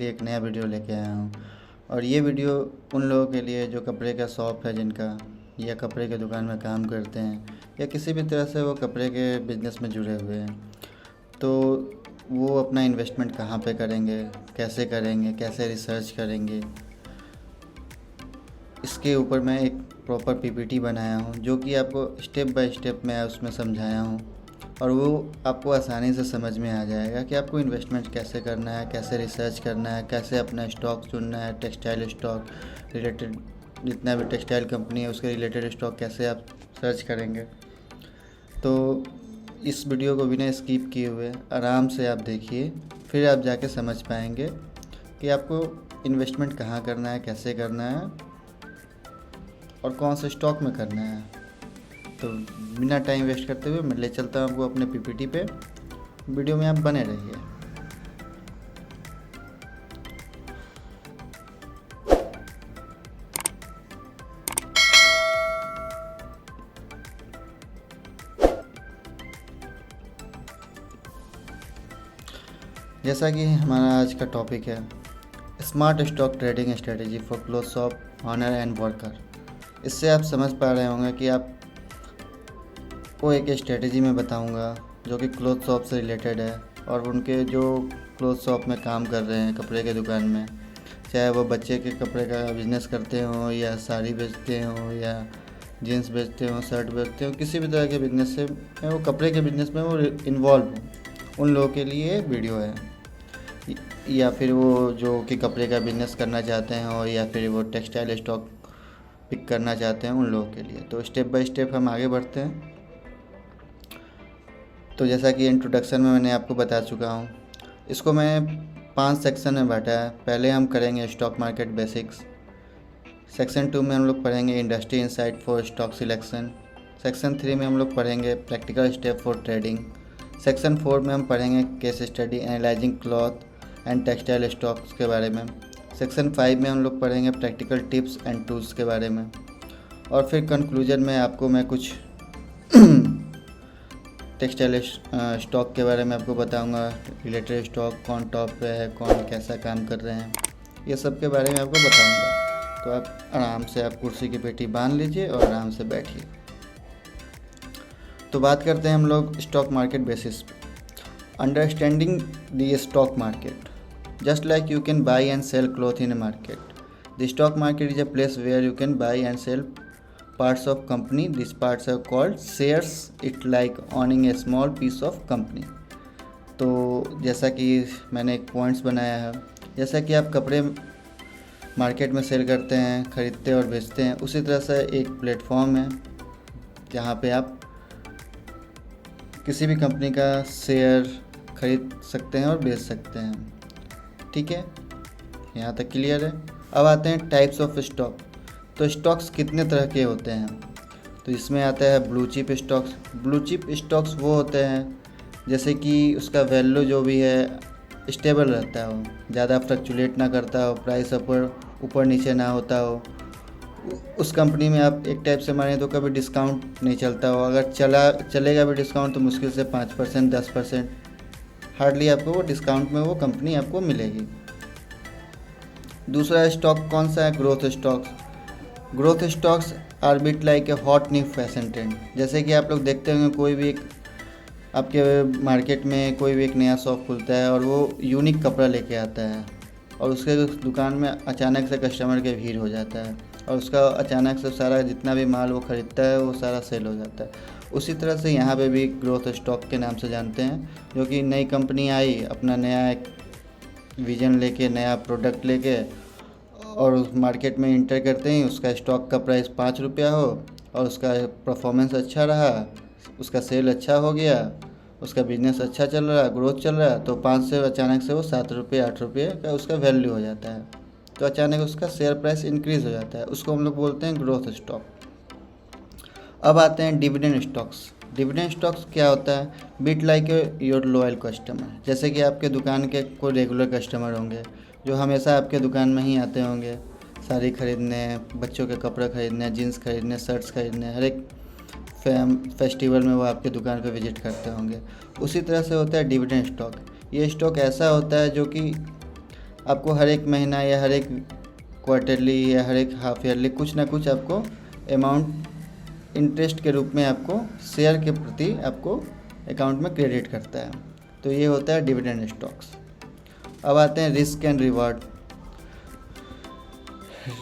लिए एक नया वीडियो लेके आया हूँ। और ये वीडियो उन लोगों के लिए जो कपड़े का शॉप है जिनका, या कपड़े के दुकान में काम करते हैं, या किसी भी तरह से वो कपड़े के बिज़नेस में जुड़े हुए हैं। तो वो अपना इन्वेस्टमेंट कहाँ पे करेंगे, कैसे रिसर्च करेंगे, इसके ऊपर मैं एक प्रॉपर पीपीटी बनाया हूँ जो कि आपको स्टेप बाय स्टेप मैं उसमें समझाया हूँ। और वो आपको आसानी से समझ में आ जाएगा कि आपको इन्वेस्टमेंट कैसे करना है, कैसे रिसर्च करना है, कैसे अपना स्टॉक चुनना है, टेक्सटाइल स्टॉक रिलेटेड जितना भी टेक्सटाइल कंपनी है उसके रिलेटेड स्टॉक कैसे आप सर्च करेंगे। तो इस वीडियो को बिना स्किप किए हुए आराम से आप देखिए, फिर आप जाके समझ पाएंगे कि आपको इन्वेस्टमेंट कहाँ करना है, कैसे करना है और कौन से स्टॉक में करना है। तो बिना टाइम वेस्ट करते हुए मैं ले चलता हूँ आपको अपने पीपीटी पे। वीडियो में आप बने रहिए। जैसा कि हमारा आज का टॉपिक है smart stock trading strategy for cloth shop owner and worker. इससे आप समझ पा रहे होंगे कि आप को एक स्ट्रेटेजी में बताऊंगा जो कि क्लोथ शॉप से रिलेटेड है, और उनके जो क्लोथ शॉप में काम कर रहे हैं कपड़े के दुकान में, चाहे वो बच्चे के कपड़े का बिज़नेस करते हों, या साड़ी बेचते हों, या जीन्स बेचते हों, शर्ट बेचते हों, किसी भी तरह के बिज़नेस से वो कपड़े के बिज़नेस में वो इन्वॉल्व हों, उन लोगों के लिए वीडियो है। या फिर वो जो कि कपड़े का बिज़नेस करना चाहते हैं, और या फिर वो टेक्सटाइल स्टॉक पिक करना चाहते हैं, उन लोगों के लिए। तो स्टेप बाय स्टेप हम आगे बढ़ते हैं। तो जैसा कि इंट्रोडक्शन में मैंने आपको बता चुका हूँ, इसको मैं 5 सेक्शन में बांटा है। पहले हम करेंगे स्टॉक मार्केट बेसिक्स। सेक्शन 2 में हम लोग पढ़ेंगे industry insight for stock selection. Section 3 में हम लोग पढ़ेंगे practical step for trading. Section 4 में हम पढ़ेंगे case study analysing cloth and textile stocks के बारे में। सेक्शन 5 में हम लोग पढ़ेंगे प्रैक्टिकल टिप्स एंड टूल्स के बारे में। और फिर कंक्लूजन में आपको मैं कुछ टेक्सटाइल स्टॉक के बारे में आपको बताऊंगा, रिलेटेड स्टॉक कौन टॉप पे है, कौन कैसा काम कर रहे हैं, ये सब के बारे में आपको बताऊंगा। तो आप आराम से आप कुर्सी की पेटी बांध लीजिए और आराम से बैठिए। तो बात करते हैं हम लोग स्टॉक मार्केट बेसिस पे। Understanding the stock market just like you can buy and sell cloth in a market. The stock market is a place where you can buy and sell parts of company. These parts are called shares. It like owning a small piece of company. तो जैसा कि मैंने एक points बनाया है, जैसा कि आप कपड़े मार्केट में सेल करते हैं, ख़रीदते और बेचते हैं, उसी तरह से एक प्लेटफॉर्म है जहाँ पे आप किसी भी कंपनी का शेयर खरीद सकते हैं और बेच सकते हैं। ठीक है, यहाँ तक क्लियर है। अब आते हैं टाइप्स ऑफ स्टॉक। तो स्टॉक्स कितने तरह के होते हैं? तो इसमें आता है blue chip stocks. Blue chip stocks वो होते हैं जैसे कि उसका वैल्यू जो भी है स्टेबल रहता हो, ज़्यादा फ्लक्चुएट ना करता हो, प्राइस ऊपर नीचे ना होता हो। उस कंपनी में आप एक टाइप से माने तो कभी डिस्काउंट नहीं चलता हो, अगर चलेगा भी डिस्काउंट तो मुश्किल से 5% 10%, हार्डली आपको वो डिस्काउंट में वो कंपनी आपको मिलेगी। दूसरा स्टॉक कौन सा है? Growth stocks. Growth stocks are bit like a hot new fashion trend. जैसे कि आप लोग देखते होंगे कोई भी एक आपके मार्केट में कोई भी एक नया शॉप खुलता है और वो यूनिक कपड़ा लेके आता है, और उसके दुकान में अचानक से कस्टमर के भीड़ हो जाता है, और उसका अचानक से सारा जितना भी माल वो ख़रीदता है वो सारा सेल हो जाता है। उसी तरह से यहाँ पे भी ग्रोथ स्टॉक के नाम से जानते हैं, जो कि नई कंपनी आई अपना नया एक विज़न लेके, नया प्रोडक्ट लेके, और उस मार्केट में इंटर करते ही उसका स्टॉक का प्राइस 5 रुपया हो और उसका परफॉर्मेंस अच्छा रहा, उसका सेल अच्छा हो गया, उसका बिजनेस अच्छा चल रहा, ग्रोथ चल रहा, तो 5 से अचानक से वो 7 रुपये 8 रुपये का उसका वैल्यू हो जाता है। तो अचानक उसका शेयर प्राइस इंक्रीज़ हो जाता है, उसको हम लोग बोलते हैं ग्रोथ स्टॉक। अब आते हैं डिविडेंड स्टॉक्स। डिविडेंड स्टॉक्स क्या होता है? Bit like your loyal customer. जैसे कि आपके दुकान के कोई रेगुलर कस्टमर होंगे जो हमेशा आपके दुकान में ही आते होंगे, साड़ी खरीदने, बच्चों के कपड़े खरीदने, जीन्स खरीदने, शर्ट्स खरीदने, हर एक फेस्टिवल में वो आपके दुकान पर विजिट करते होंगे। उसी तरह से होता है डिविडेंड स्टॉक। ये स्टॉक ऐसा होता है जो कि आपको हर एक महीना या हर एक क्वार्टरली या हर एक हाफ ईयरली कुछ ना कुछ आपको अमाउंट इंटरेस्ट के रूप में आपको शेयर के प्रति आपको अकाउंट में क्रेडिट करता है। तो ये होता है डिविडेंड स्टॉक्स। अब आते हैं risk and reward.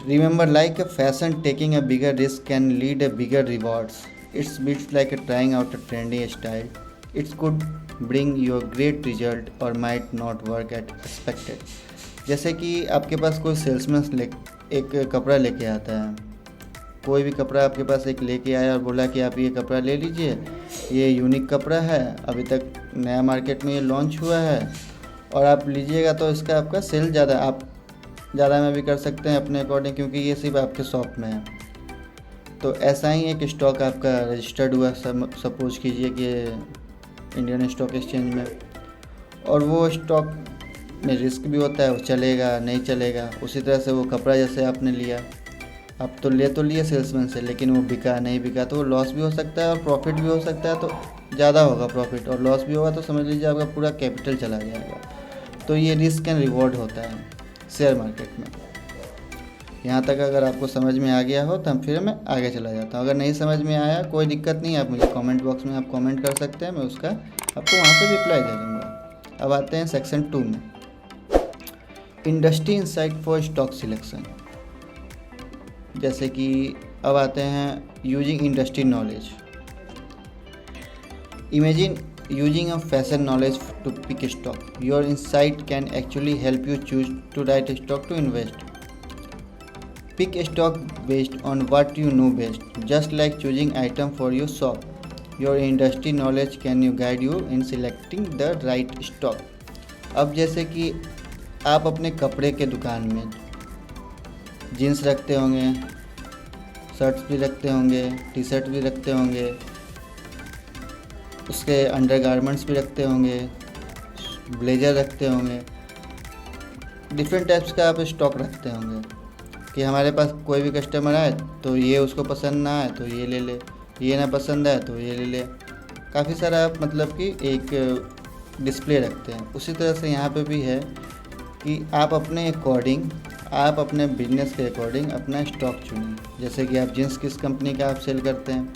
Remember, like a fashion, taking a bigger risk can lead a bigger rewards. It's beats like trying out a trendy style. It's could bring your great result और might not work at expected. जैसे कि आपके पास कोई salesman एक कपड़ा लेके आता है, कोई भी कपड़ा आपके पास एक लेके आया और बोला कि आप ये कपड़ा ले लीजिए, ये यूनिक कपड़ा है, अभी तक नया मार्केट में ये लॉन्च हुआ है और आप लीजिएगा तो इसका आपका सेल ज़्यादा, आप ज़्यादा में भी कर सकते हैं अपने अकॉर्डिंग, क्योंकि ये सिर्फ आपके शॉप में है। तो ऐसा ही एक स्टॉक आपका रजिस्टर्ड हुआ, सपोज कीजिए कि इंडियन स्टॉक एक्सचेंज में, और वो स्टॉक में रिस्क भी होता है, वो चलेगा नहीं चलेगा। उसी तरह से वो कपड़ा जैसे आपने लिया, आप तो लिए सेल्समैन से, लेकिन वो बिका नहीं बिका तो वो लॉस भी हो सकता है और प्रॉफिट भी हो सकता है। तो ज़्यादा होगा प्रॉफिट और लॉस भी होगा तो समझ लीजिए आपका पूरा कैपिटल चला जाएगा। तो ये रिस्क एंड रिवॉर्ड होता है शेयर मार्केट में। यहाँ तक अगर आपको समझ में आ गया हो तो फिर मैं आगे चला जाता हूँ। अगर नहीं समझ में आया कोई दिक्कत नहीं, आप मुझे कमेंट बॉक्स में आप कमेंट कर सकते हैं, मैं उसका आपको वहाँ पे रिप्लाई दे दूँगा। अब आते हैं सेक्शन 2 में, industry insight for stock selection. जैसे कि अब आते हैं using industry knowledge. Imagine using a fashion knowledge to pick a stock. Your insight can actually help you choose to right stock to invest. Pick a stock based on what you know best, just like choosing item for your shop. Your industry knowledge can guide you in selecting the right stock. अब जैसे कि आप अपने कपड़े के दुकान में jeans रखते होंगे, शर्ट्स भी रखते होंगे, टी शर्ट भी रखते होंगे, उसके अंडरगारमेंट्स भी रखते होंगे, ब्लेजर रखते होंगे, डिफरेंट टाइप्स का आप स्टॉक रखते होंगे कि हमारे पास कोई भी कस्टमर आए तो ये उसको पसंद ना आए तो ये ले ले, ये ना पसंद आए तो ये ले ले। काफ़ी सारा आप मतलब कि एक डिस्प्ले रखते हैं। उसी तरह से यहाँ पे भी है कि आप अपने अकॉर्डिंग, आप अपने बिजनेस के अकॉर्डिंग अपना स्टॉक चुनें। जैसे कि आप जीन्स किस कंपनी का आप सेल करते हैं,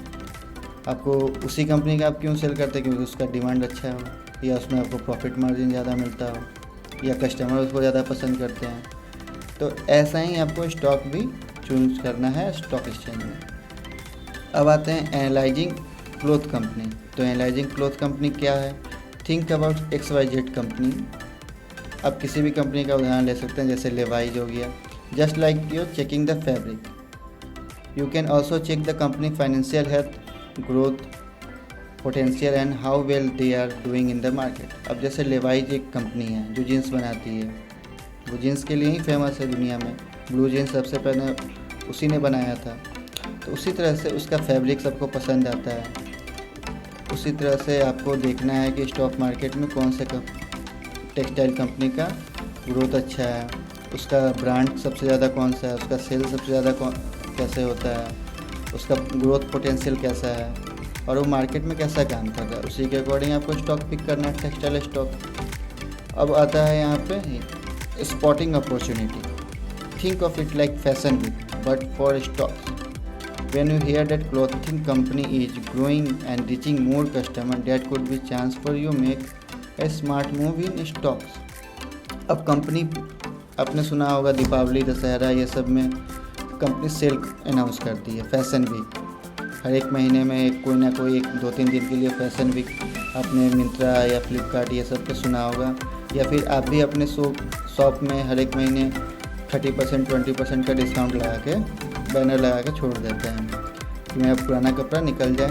आपको उसी कंपनी का आप क्यों सेल करते हैं, क्योंकि उसका डिमांड अच्छा हो या उसमें आपको प्रॉफिट मार्जिन ज़्यादा मिलता हो या कस्टमर उसको ज़्यादा पसंद करते हैं। तो ऐसा ही आपको स्टॉक भी चूज करना है स्टॉक एक्सचेंज में। अब आते हैं एनालाइजिंग क्लॉथ कंपनी। तो एनालाइजिंग क्लॉथ कंपनी क्या है? Think about XYZ company. आप किसी भी कंपनी का उदाहरण ले सकते हैं, जैसे लेवाइज हो गया। Just like you checking the fabric, you can also check the company financial health, growth potential and how well they are doing in the market. अब जैसे लेवाइज एक कंपनी है जो जीन्स बनाती है, वो जीन्स के लिए ही फेमस है दुनिया में। ब्लू जीन्स सबसे पहले उसी ने बनाया था। तो उसी तरह से उसका फैब्रिक सबको पसंद आता है। उसी तरह से आपको देखना है कि स्टॉक मार्केट में कौन से टेक्सटाइल कंपनी का ग्रोथ अच्छा है, उसका ब्रांड सबसे ज़्यादा कौन सा है, उसका सेल सबसे ज़्यादा कैसे होता है, उसका ग्रोथ पोटेंशियल कैसा है और वो मार्केट में कैसा काम कर रहा है। उसी के अकॉर्डिंग आपको स्टॉक पिक करना है, टेक्सटाइल स्टॉक। अब आता है यहाँ पे spotting opportunity. Think of it like fashion week but for stocks. When you hear that clothing company is growing and reaching more customers, that could be chance for you make a smart move in stocks. अब company, आपने सुना होगा दीपावली, दशहरा, ये सब में company cell announce करती है, fashion week. हर एक महीने में एक कोई ना कोई 1-2-3 दिन के लिए फैशन वीक आपने मिंत्रा या फ्लिपकार्ट ये सब पे सुना होगा, या फिर आप भी अपने शॉप में हर एक महीने 30% 20% का डिस्काउंट लगा के, बैनर लगा के छोड़ देते हैं कि मेरा पुराना कपड़ा निकल जाए,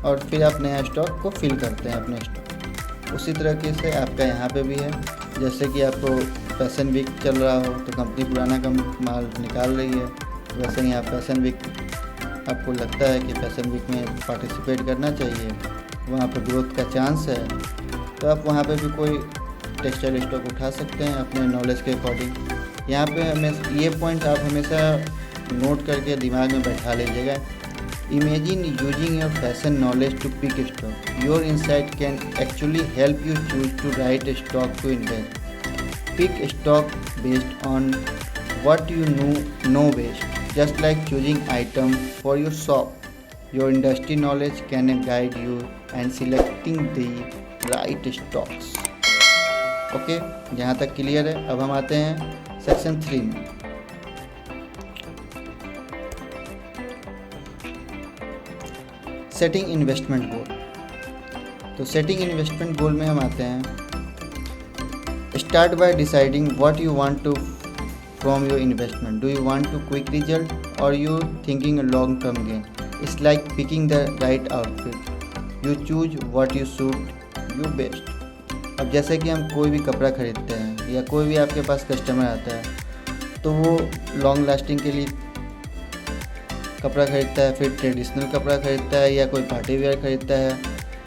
और फिर आप नया स्टॉक को फिल करते हैं अपने स्टॉक। उसी तरीके से आपका यहाँ पे भी है। जैसे कि आपको फैशन वीक चल रहा हो तो कंपनी पुराना का माल निकाल रही है, वैसे ही आप फैशन वीक, आपको लगता है कि फैशन वीक में पार्टिसिपेट करना चाहिए, वहाँ पर ग्रोथ का चांस है, तो आप वहाँ पे भी कोई टेक्सटाइल स्टॉक उठा सकते हैं अपने नॉलेज के अकॉर्डिंग। यहाँ पे हमें ये पॉइंट आप हमेशा नोट करके दिमाग में बैठा लीजिएगा। Imagine using your fashion knowledge to pick stock. Your insight can actually help you choose to right stock to invest. Pick stock based on what you know best, just like choosing item for your shop. Your industry knowledge can guide you and selecting the right stocks. Okay, यहाँ तक clear है। अब हम आते हैं section 3 में। Setting investment goal. तो setting investment goal में हम आते हैं, start by deciding what you want to from your investment. Do you want to quick result और you thinking long term gain. It's like picking the right outfit, you choose what you suit you best. अब जैसे कि हम कोई भी कपड़ा खरीदते हैं या कोई भी आपके पास कस्टमर आता है तो वो लॉन्ग लास्टिंग के लिए कपड़ा खरीदता है, फिर ट्रेडिशनल कपड़ा खरीदता है, या कोई पार्टी वेयर खरीदता है,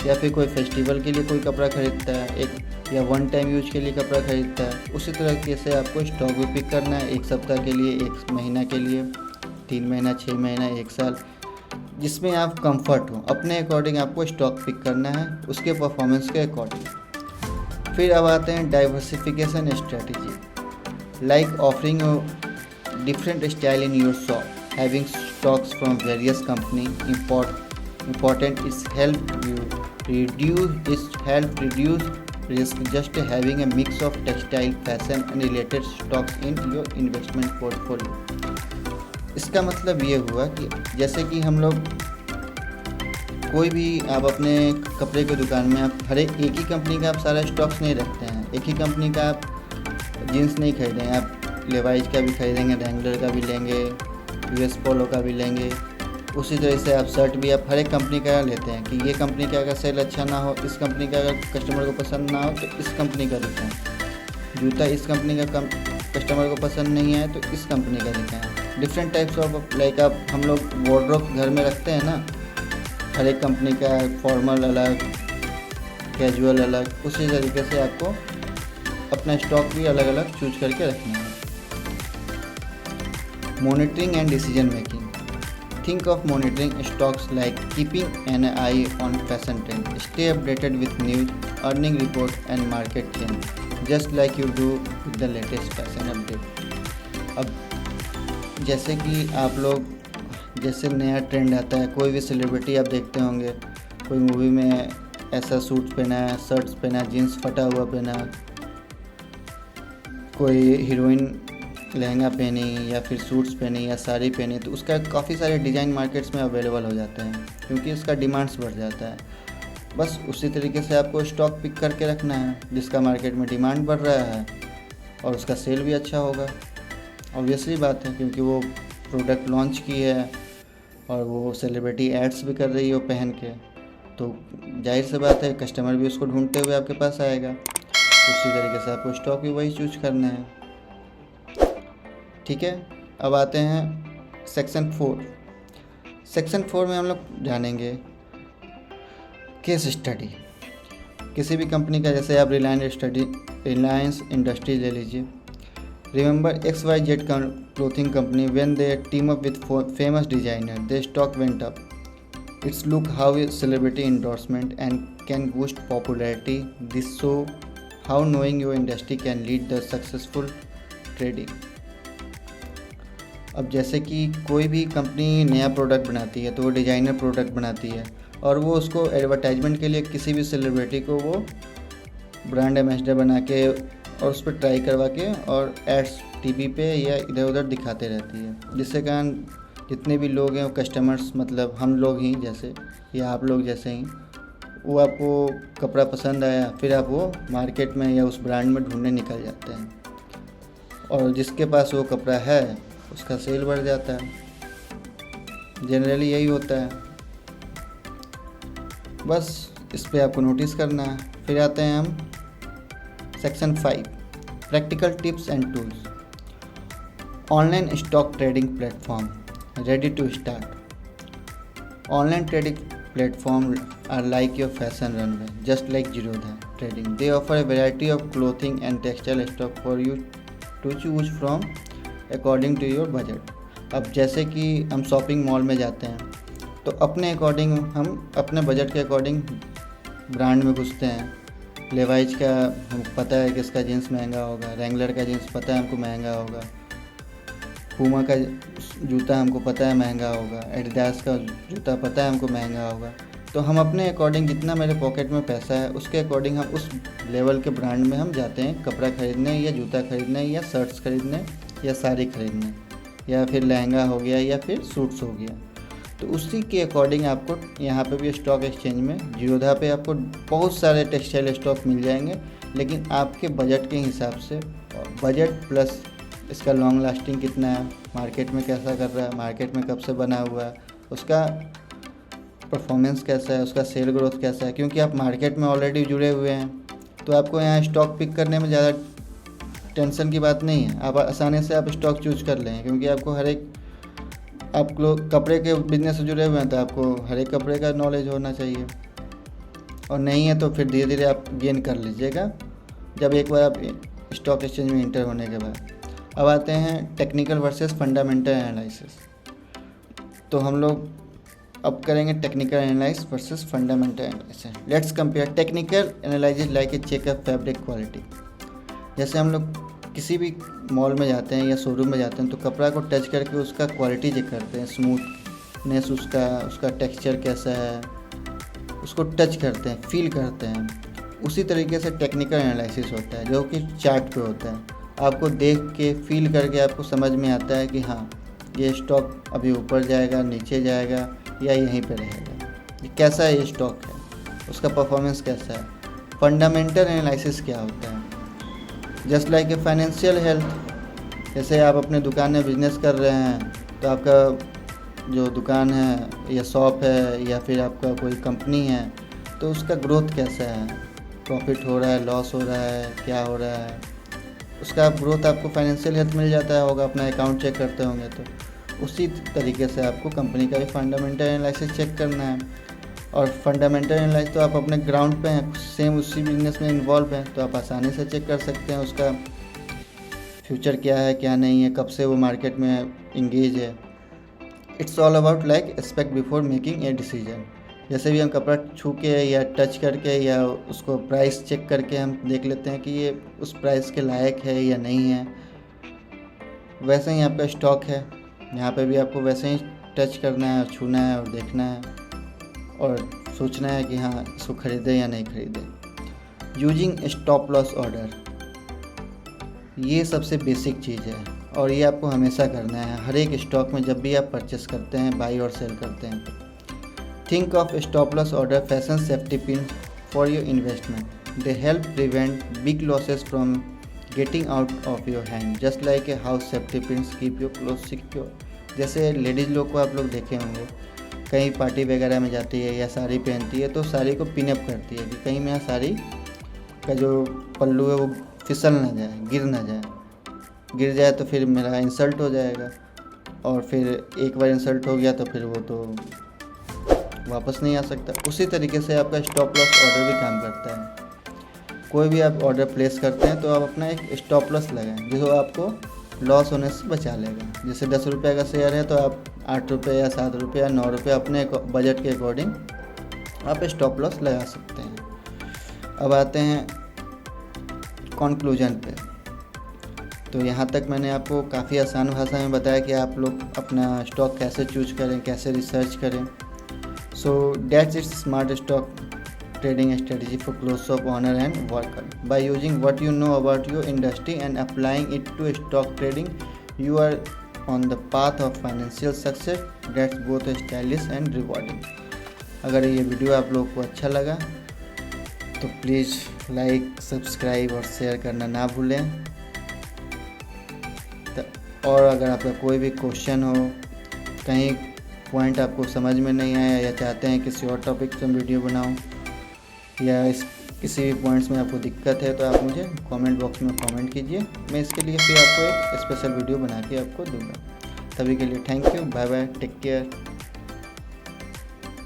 या फिर कोई फेस्टिवल के लिए कोई कपड़ा खरीदता है, एक या वन टाइम यूज के लिए कपड़ा खरीदता है। उसी तरीके से आपको स्टॉक भी पिक करना है, 1 सप्ताह के लिए, 1 महीना के लिए, 3 महीना, 6 महीना, 1 साल, जिसमें आप कंफर्ट हो। अपने अकॉर्डिंग आपको स्टॉक पिक करना है, उसके परफॉर्मेंस के अकॉर्डिंग। फिर अब आते हैं diversification strategy, like offering different style in your shop, having stocks from various company. Important is help reduce risk. Just having a mix of textile, fashion and related stocks in your investment portfolio. इसका मतलब ये हुआ कि जैसे कि हम लोग कोई भी, आप अपने कपड़े की दुकान में आप एक ही कंपनी का आप सारा स्टॉक्स नहीं रखते हैं। एक ही कंपनी का आप जीन्स नहीं खरीदेंगे, आप लेवाइज का भी खरीदेंगे, रैंगलर का भी लेंगे, यूएस पोलो का भी लेंगे। उसी तरह से आप शर्ट भी आप हर एक कंपनी का लेते हैं कि ये कंपनी का अगर सेल अच्छा ना हो, इस कंपनी का अगर कस्टमर को पसंद ना हो तो इस कंपनी का दिखाएं। जूता इस कंपनी का कस्टमर को पसंद नहीं आए तो इस कंपनी का दिखाएं। डिफरेंट टाइप्स ऑफ, लाइक आप हम लोग वार्डरोब घर में रखते हैं ना, हर एक कंपनी का फॉर्मल अलग, कैजुअल अलग। उसी तरीके से आपको अपना स्टॉक भी अलग अलग चूज करके रखना है। Monitoring and decision making. Think of monitoring stocks like keeping an eye on fashion trends. Stay updated with news, earning report and market change, just like you do with the latest fashion update. अब जैसे कि आप लोग, जैसे नया trend आता है, कोई भी सेलिब्रिटी आप देखते होंगे, कोई मूवी में ऐसा सूट पहना है, शर्ट्स पहना, जीन्स फटा हुआ पहना, कोई हीरोइन लहंगा पहनी या फिर सूट्स पहनी या साड़ी पहनी, तो उसका काफ़ी सारे डिज़ाइन मार्केट्स में अवेलेबल हो जाते हैं क्योंकि उसका डिमांड्स बढ़ जाता है। बस उसी तरीके से आपको स्टॉक पिक करके रखना है जिसका मार्केट में डिमांड बढ़ रहा है और उसका सेल भी अच्छा होगा। ऑब्वियसली बात है, क्योंकि वो प्रोडक्ट लॉन्च की है और वो सेलिब्रिटी एड्स भी कर रही है वो पहन के, तो जाहिर सी बात है कस्टमर भी उसको ढूंढते हुए आपके पास आएगा। उसी तरीके से आपको स्टॉक भी वही चूज करना है। ठीक है, अब आते हैं सेक्शन 4। सेक्शन 4 में हम लोग जानेंगे केस स्टडी। किसी भी कंपनी का, जैसे आप रिलायंस इंडस्ट्री ले लीजिए। Remember XYZ clothing company, when they team up with famous designer, they stock went up. It's look how a celebrity endorsement and can boost popularity. This show how knowing your industry can lead the successful trading. अब जैसे कि कोई भी company नया product बनाती है तो वो डिज़ाइनर प्रोडक्ट बनाती है और वो उसको एडवर्टाइजमेंट के लिए किसी भी सेलिब्रिटी को वो ब्रांड एम्बेसडर बना के और उस पर ट्राई करवा के और एड्स टीवी पे या इधर उधर दिखाते रहती है, जिससे कारण जितने भी लोग हैं वो कस्टमर्स, मतलब हम लोग ही जैसे या आप लोग जैसे ही, वो आपको कपड़ा पसंद आया, फिर आप वो मार्केट में या उस ब्रांड में ढूंढने निकल जाते हैं और जिसके पास वो कपड़ा है उसका सेल बढ़ जाता है। जनरली यही होता है, बस इस पे आपको नोटिस करना है। फिर आते हैं हम section 5, practical tips and tools. Online stock trading platform ready to start. Online trading platform are like your fashion runway, just like Zerodha Trading. They offer a variety of clothing and textile stock for you to choose from according to your budget. अब जैसे कि हम shopping mall में जाते हैं तो अपने according हम अपने बजट के अकॉर्डिंग ब्रांड में घुसते हैं लेवाइज का हमको पता है कि इसका जीन्स महंगा होगा, रेंगलर का जीन्स पता है हमको महंगा होगा, पूमा का जूता हमको पता है महंगा होगा, एडिडास का जूता पता है हमको महंगा होगा। तो हम अपने अकॉर्डिंग, जितना मेरे पॉकेट में पैसा है उसके अकॉर्डिंग हम उस लेवल के ब्रांड में हम जाते हैं कपड़ा ख़रीदने, या जूता ख़रीदने, या शर्ट्स ख़रीदने, या साड़ी ख़रीदने, या फिर लहंगा हो गया, या फिर सूट्स हो गया। तो उसी के अकॉर्डिंग आपको यहाँ पे भी स्टॉक एक्सचेंज में जीरोधा पे आपको बहुत सारे टेक्सटाइल स्टॉक मिल जाएंगे, लेकिन आपके बजट के हिसाब से, बजट प्लस इसका लॉन्ग लास्टिंग कितना है, मार्केट में कैसा कर रहा है, मार्केट में कब से बना हुआ है, उसका परफॉर्मेंस कैसा है, उसका सेल ग्रोथ कैसा है। क्योंकि आप मार्केट में ऑलरेडी जुड़े हुए हैं तो आपको यहाँ स्टॉक पिक करने में ज़्यादा टेंशन की बात नहीं है, आप आसानी से आप स्टॉक चूज कर लें। क्योंकि आपको हर एक, आप लोग कपड़े के बिजनेस से जुड़े हुए हैं तो आपको हर एक कपड़े का नॉलेज होना चाहिए, और नहीं है तो फिर धीरे धीरे आप गेन कर लीजिएगा जब एक बार आप स्टॉक एक्सचेंज में इंटर होने के बाद। अब आते हैं टेक्निकल वर्सेस फंडामेंटल एनालिसिस। तो हम लोग अब करेंगे technical analysis versus fundamental analysis. Let's compare technical analysis like a checkup fabric quality. जैसे हम लोग किसी भी मॉल में जाते हैं या शोरूम में जाते हैं तो कपड़ा को टच करके उसका क्वालिटी चेक करते हैं, स्मूथनेस उसका टेक्सचर कैसा है, उसको टच करते हैं, फील करते हैं। उसी तरीके से टेक्निकल एनालिसिस होता है जो कि चार्ट पे होता है। आपको देख के फील करके आपको समझ में आता है कि हाँ ये स्टॉक अभी ऊपर जाएगा, नीचे जाएगा, या यहीं पे रहेगा, ये कैसा है, ये स्टॉक है, उसका परफॉर्मेंस कैसा है। फंडामेंटल एनालिसिस क्या होता है? Just like a financial health. जैसे आप अपने दुकान में बिजनेस कर रहे हैं तो आपका जो दुकान है या शॉप है या फिर आपका कोई कंपनी है तो उसका ग्रोथ कैसा है, प्रॉफिट हो रहा है, लॉस हो रहा है, क्या हो रहा है, उसका ग्रोथ आपको फाइनेंशियल हेल्थ मिल जाता है होगा, अपना अकाउंट चेक करते होंगे। तो उसी तरीके से आपको कंपनी का भी फंडामेंटल एनालिसिस चेक करना है। और फंडामेंटल एनालिसिस तो आप अपने ग्राउंड पे हैं, सेम उसी बिजनेस में इन्वॉल्व हैं, तो आप आसानी से चेक कर सकते हैं उसका फ्यूचर क्या है, क्या नहीं है, कब से वो मार्केट में इंगेज है। It's all about like expect before making a decision. जैसे भी हम कपड़ा छू के या टच करके या उसको प्राइस चेक करके हम देख लेते हैं कि ये उस प्राइस के लायक है या नहीं है, वैसे ही आपका स्टॉक है, यहाँ पे भी आपको वैसे ही टच करना है, छूना है और देखना है और सोचना है कि हाँ इसको ख़रीदें या नहीं ख़रीदें। यूजिंग स्टॉप लॉस ऑर्डर, ये सबसे बेसिक चीज़ है और ये आपको हमेशा करना है हर एक स्टॉक में जब भी आप परचेस करते हैं, बाई और सेल करते हैं। Think of stop loss order fashion safety pin for your investment. They help prevent big losses from getting out of your hand just like a house safety pins keep your cloth secure. जैसे ladies लोग को आप लोग देखे होंगे, कहीं party वगैरह में जाती है या साड़ी पहनती है तो साड़ी को पिनअप करती है कि कहीं मेरा साड़ी का जो पल्लू है वो फिसल ना जाए, गिर ना जाए। गिर जाए तो फिर मेरा इंसल्ट हो जाएगा और फिर एक बार इंसल्ट हो गया तो फिर वो तो वापस नहीं आ सकता। उसी तरीके से आपका स्टॉप लॉस ऑर्डर भी काम करता है। कोई भी आप ऑर्डर प्लेस करते हैं तो आप अपना एक स्टॉप लॉस लगाएं जो आपको लॉस होने से बचा लेगा। जैसे 10 रुपये का शेयर है तो आप 8 रुपये या 7 रुपये या 9 रुपये अपने बजट के अकॉर्डिंग आप स्टॉप लॉस लगा सकते हैं। अब आते हैं कंक्लूजन पे। तो यहाँ तक मैंने आपको काफ़ी आसान भाषा में बताया कि आप लोग अपना स्टॉक कैसे चूज करें, कैसे रिसर्च करें। So that's it's smart stock trading strategy for close of owner and worker. By using what you know about your industry and applying it to stock trading, you are on the path of financial success that's both stylish and rewarding. अगर ये video आप लोग को अच्छा लगा तो please like, subscribe और share करना ना भूलें। और अगर आपका कोई भी क्वेश्चन हो, कहीं पॉइंट आपको समझ में नहीं आया या चाहते हैं किसी और टॉपिक पर वीडियो बनाऊं या इस किसी भी पॉइंट्स में आपको दिक्कत है तो आप मुझे कमेंट बॉक्स में कमेंट कीजिए। मैं इसके लिए फिर आपको एक स्पेशल वीडियो बना के आपको दूंगा। तभी के लिए thank you, bye bye, take care.